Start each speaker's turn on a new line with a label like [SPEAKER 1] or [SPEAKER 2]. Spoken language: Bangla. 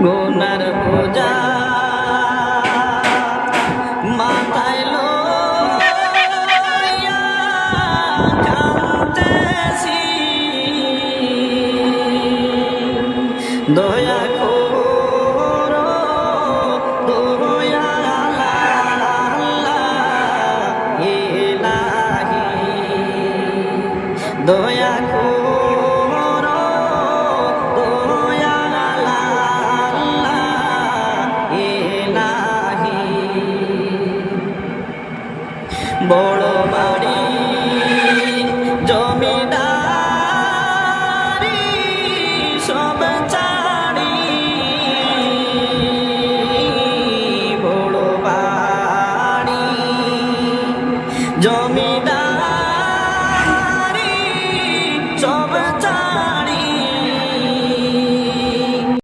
[SPEAKER 1] গুনার বোঝা মাথায় লইয়া কাঁদতেছি, দয়া করো দয়াল আল্লাহ ইলাহি, দয়া করো দয়াল আল্লাহ ইলাহি। বড়